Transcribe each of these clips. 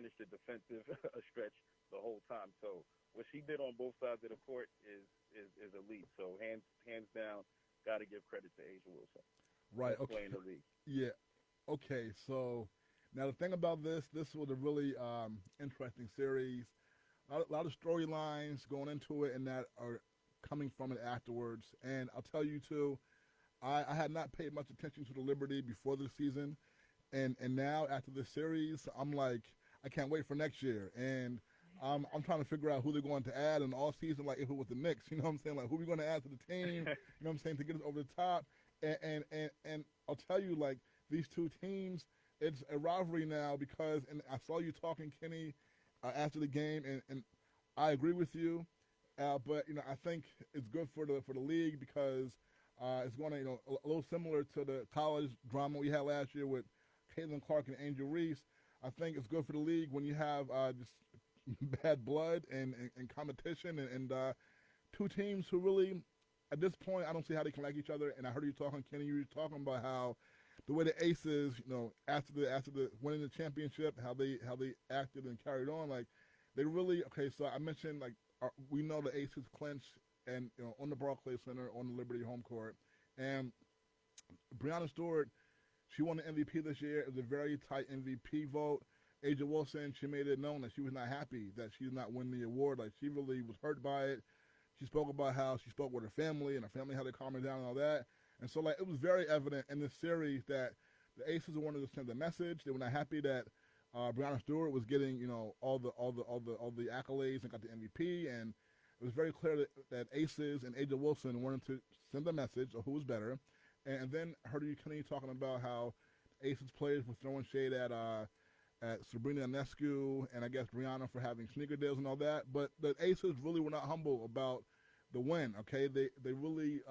managed the defensive stretch the whole time. So what she did on both sides of the court is elite. So hands down, got to give credit to Asia Wilson, Right. best Okay. player in the league. Yeah. Okay. So now the thing about this was a really interesting series. A lot of storylines going into it, and that are coming from it afterwards. And I'll tell you too, I had not paid much attention to the Liberty before the season, and now after this series, I'm like, I can't wait for next year. And I'm trying to figure out who they're going to add in all season. Like if it was the Knicks, you know what I'm saying? Like who are we going to add to the team? You know what I'm saying, to get us over the top. And I'll tell you, like these two teams, it's a rivalry now because. And I saw you talking, Kenny, after the game, and I agree with you. But I think it's good for the league because it's going to a little similar to the college drama we had last year with Caitlin Clark and Angel Reese. I think it's good for the league when you have just bad blood and competition and two teams who really, at this point, I don't see how they can like each other. And I heard you talking, Kenny, you were talking about how the way the Aces, after the winning the championship, how they acted and carried on, like they really okay. So I mentioned like we know the Aces clinched and on the Barclays Center on the Liberty home court, and Breanna Stewart, she won the MVP this year. It was a very tight MVP vote. Aja Wilson, she made it known that she was not happy that she did not win the award. Like she really was hurt by it. She spoke about how she spoke with her family and her family had to calm her down and all that. And so like it was very evident in this series that the Aces wanted to send a message. They were not happy that Breanna Stewart was getting all the accolades and got the MVP. And it was very clear that Aces and Aja Wilson wanted to send a message of who was better. And then I heard you Kenny talking about how Aces players were throwing shade at Sabrina Ionescu and I guess Brianna for having sneaker deals and all that. But the Aces really were not humble about the win. Okay, they really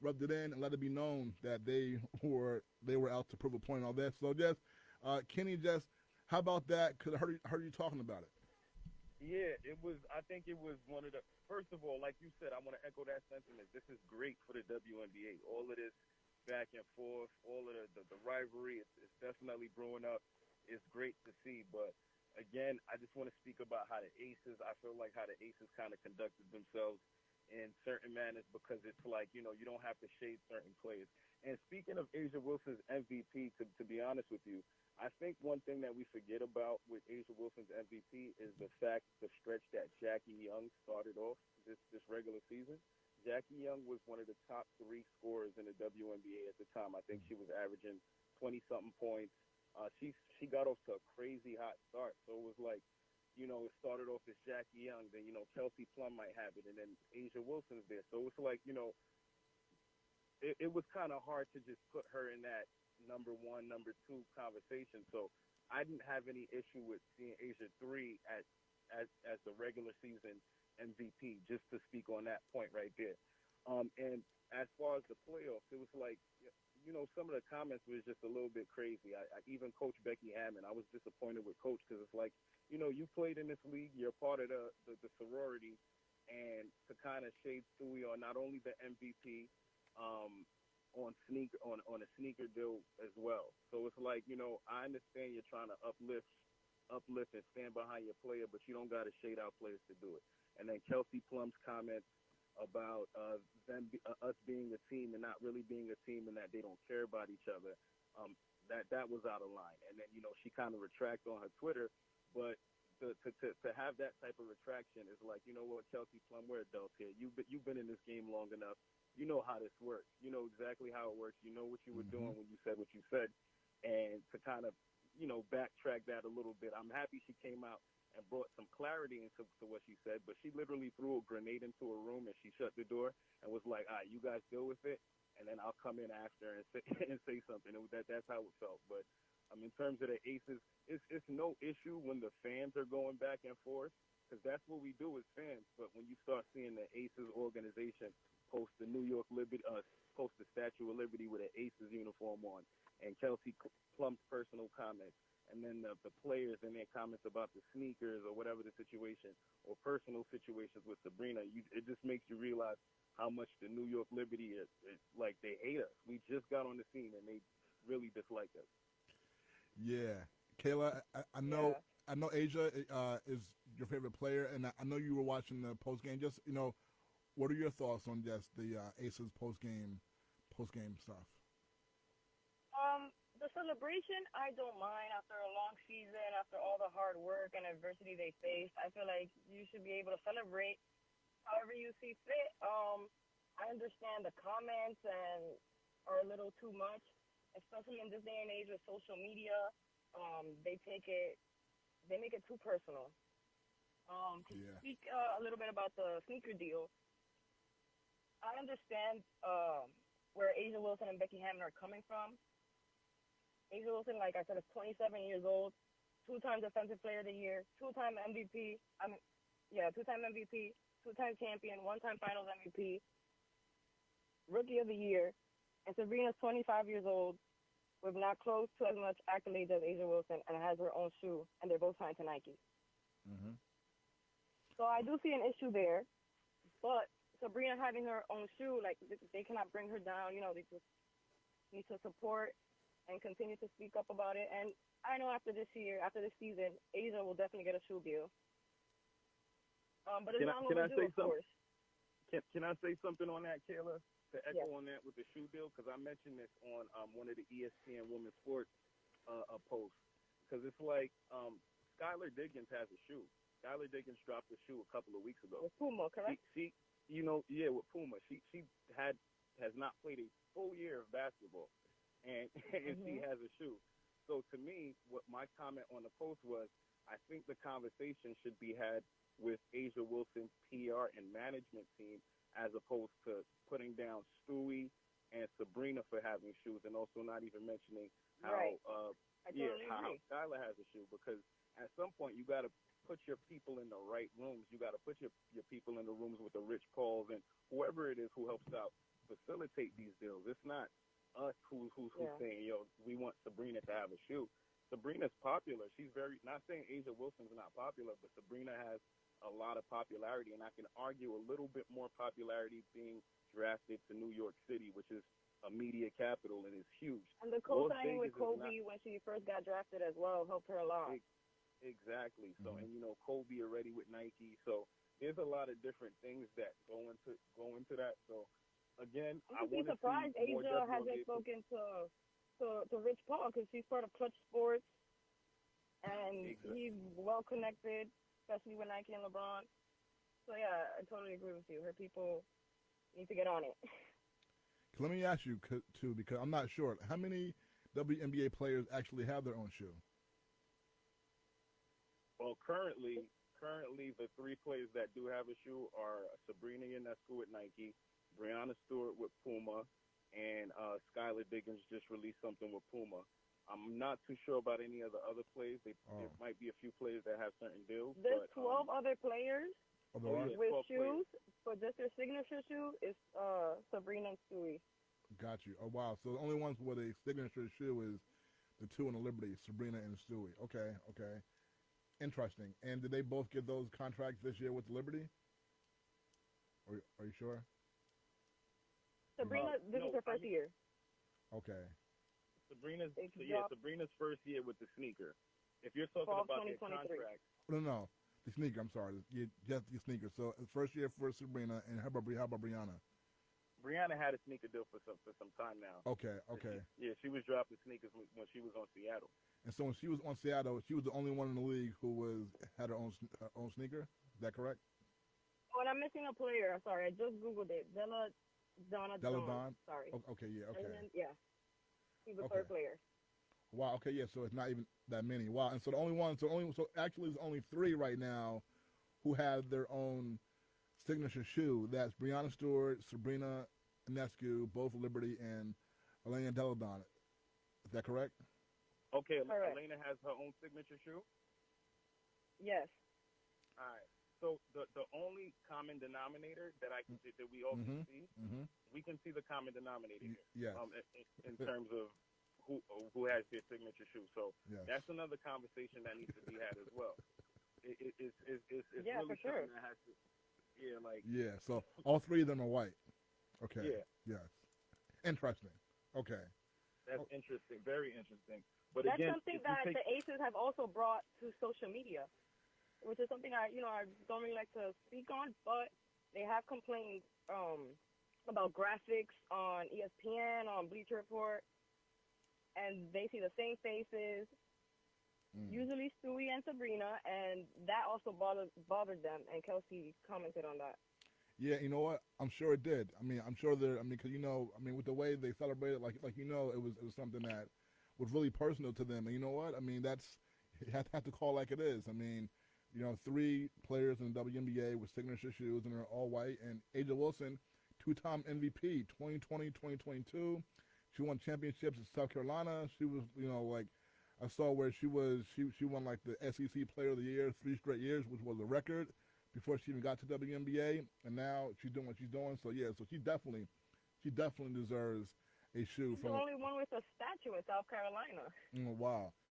rubbed it in and let it be known that they were out to prove a point and all that. So just Kenny, just how about that? Because I heard you talking about it. Yeah, it was. I think it was one of the. First of all, like you said, I want to echo that sentiment. This is great for the WNBA. All of this back and forth, all of the rivalry, it's definitely brewing up. It's great to see. But again, I just want to speak about how the Aces. I feel like how the Aces kind of conducted themselves in certain manners because it's like you don't have to shade certain players. And speaking of Asia Wilson's MVP, to be honest with you, I think one thing that we forget about with Asia Wilson's MVP is the stretch that Jackie Young started off this regular season. Jackie Young was one of the top three scorers in the WNBA at the time. I think she was averaging 20-something points. She got off to a crazy hot start. So it was like, it started off as Jackie Young, then Kelsey Plum might have it, and then Asia Wilson's there. So it's like it was kind of hard to just put her in that number one, number two conversation. So I didn't have any issue with seeing Asia three as the regular season MVP, just to speak on that point right there. And as far as the playoffs, it was like, some of the comments was just a little bit crazy. I even Coach Becky Hammond, I was disappointed with Coach because it's like, you played in this league, you're part of the sorority, and to kind of shade Stewie on not only the MVP, on a sneaker deal as well. So it's like, I understand you're trying to uplift and stand behind your player, but you don't got to shade out players to do it. And then Kelsey Plum's comments about us being a team and not really being a team and that they don't care about each other, that was out of line. And then, she kind of retracted on her Twitter, but to have that type of retraction is like, you know what, Kelsey Plum, we're adults here. You've been in this game long enough. You know how this works. You know exactly how it works. You know what you were doing when you said what you said. And to kind of, backtrack that a little bit, I'm happy she came out and brought some clarity into what she said, but she literally threw a grenade into a room and she shut the door and was like, all right, you guys deal with it, and then I'll come in after and say, and say something. That's how it felt. But in terms of the Aces, it's no issue when the fans are going back and forth, because that's what we do as fans. But when you start seeing the Aces organization post the New York Liberty, post the Statue of Liberty with an Aces uniform on, and Kelsey Plum's personal comments, and then the players and their comments about the sneakers or whatever the situation, or personal situations with Sabrina, it just makes you realize how much the New York Liberty is like they hate us. We just got on the scene and they really dislike us. Yeah, Kayla, I know Yeah. I know Asia is your favorite player, and I know you were watching the post game. Just what are your thoughts on just the Aces post game stuff? The celebration, I don't mind after a long season, after all the hard work and adversity they faced. I feel like you should be able to celebrate however you see fit. I understand the comments and are a little too much, especially in this day and age with social media. They make it too personal. To Yeah. speak a little bit about the sneaker deal, I understand where Asia Wilson and Becky Hammond are coming from. Asia Wilson, like I said, is 27 years old, two-time Defensive Player of the Year, two-time MVP. Two-time MVP, two-time champion, one-time Finals MVP, Rookie of the Year. And Sabrina's 25 years old, with not close to as much accolades as Asia Wilson, and has her own shoe, and they're both signed to Nike. Mm-hmm. So I do see an issue there, but Sabrina having her own shoe, like, they cannot bring her down. They just need to support and continue to speak up about it. And I know after this season, Asia will definitely get a shoe deal. But it's not overdue, of course. Can I say something on that, Kayla? To echo Yes. on that with the shoe deal, because I mentioned this on one of the ESPN Women's Sports posts, because it's like Skylar Diggins has a shoe. Skylar Diggins dropped a shoe a couple of weeks ago. With Puma, correct? She with Puma. She has not played a full year of basketball, and she has a shoe. So to me, what my comment on the post was, I think the conversation should be had with Asia Wilson's PR and management team, as opposed to putting down Stewie and Sabrina for having shoes, and also not even mentioning how Right. How Skylar has a shoe. Because at some point you got to put your people in the right rooms. You got to put your people in the rooms with the Rich Pauls and whoever it is who helps out facilitate these deals. It's not us who's saying, we want Sabrina to have a shoe. Sabrina's popular. She's not saying Asia Wilson's not popular, but Sabrina has a lot of popularity, and I can argue a little bit more popularity being drafted to New York City, which is a media capital and is huge. And the co-signing with Kobe when she first got drafted as well helped her a lot. Exactly. So, and Kobe already with Nike. So there's a lot of different things that go into that. So again, I want to be surprised Asia hasn't spoken to Rich Paul, because she's part of Clutch Sports, and he's well connected, especially with Nike and LeBron. So yeah, I totally agree with you. Her people need to get on it. Let me ask you too, because I'm not sure how many WNBA players actually have their own shoe. Well, currently the three players that do have a shoe are Sabrina Ionescu with Nike, Breanna Stewart with Puma, and Skylar Diggins just released something with Puma. I'm not too sure about any of the other players. There might be a few players that have certain deals. There's 12 other players with shoes, but just their signature shoe is Sabrina and Stewie. Got you. Oh, wow. So the only ones with a signature shoe is the two in the Liberty, Sabrina and Stewie. Okay. Interesting. And did they both get those contracts this year with the Liberty? Are you sure? Sabrina, this is her first year. Okay. Sabrina's first year with the sneaker. If you're talking about their contract. No, the sneaker. I'm sorry, just the sneaker. So first year for Sabrina, and how about Breanna? Breanna had a sneaker deal for some time now. Okay. She was dropping sneakers when she was on Seattle. And so when she was on Seattle, she was the only one in the league who had her own sneaker. Is that correct? Oh, and I'm missing a player. I'm sorry, I just googled it. Della Don. Sorry. Okay. Yeah. Okay. And then, she's the third player. Wow. Okay. Yeah. So it's not even that many. Wow. And so the only one. So actually, there's only three right now who have their own signature shoe. That's Breanna Stewart, Sabrina Ionescu, both Liberty, and Elena Deladon. Is that correct? Okay. Correct. Elena has her own signature shoe? Yes. All right. So the only common denominator that we all can see, we can see the common denominator here. Yes. In terms of who has their signature shoe. So that's another conversation that needs to be had as well. It's really for sure. something that has to, So all three of them are white. Okay. Yeah. Yes. Interesting. Okay. That's interesting. Very interesting. But That's again, something if you that take the Aces have also brought to social media, which is something I don't really like to speak on, but they have complained about graphics on ESPN, on Bleacher Report, and they see the same faces, usually Stewie and Sabrina, and that also bothered them. And Kelsey commented on that. Yeah, you know what? I'm sure it did. I mean, I'm sure there. I mean, because with the way they celebrated, it was something that was really personal to them. And you know what? I mean, that's you have to call like it is. I mean, three players in the WNBA with signature shoes and they're all white. And A'ja Wilson, two-time MVP, 2020, 2022. She won championships in South Carolina. She was, like I saw where she won like the SEC Player of the Year 3 straight years, which was a record before she even got to WNBA, and now she's doing what she's doing. So yeah, so she definitely deserves a shoe She's from. the only one with a statue in South Carolina. Wow.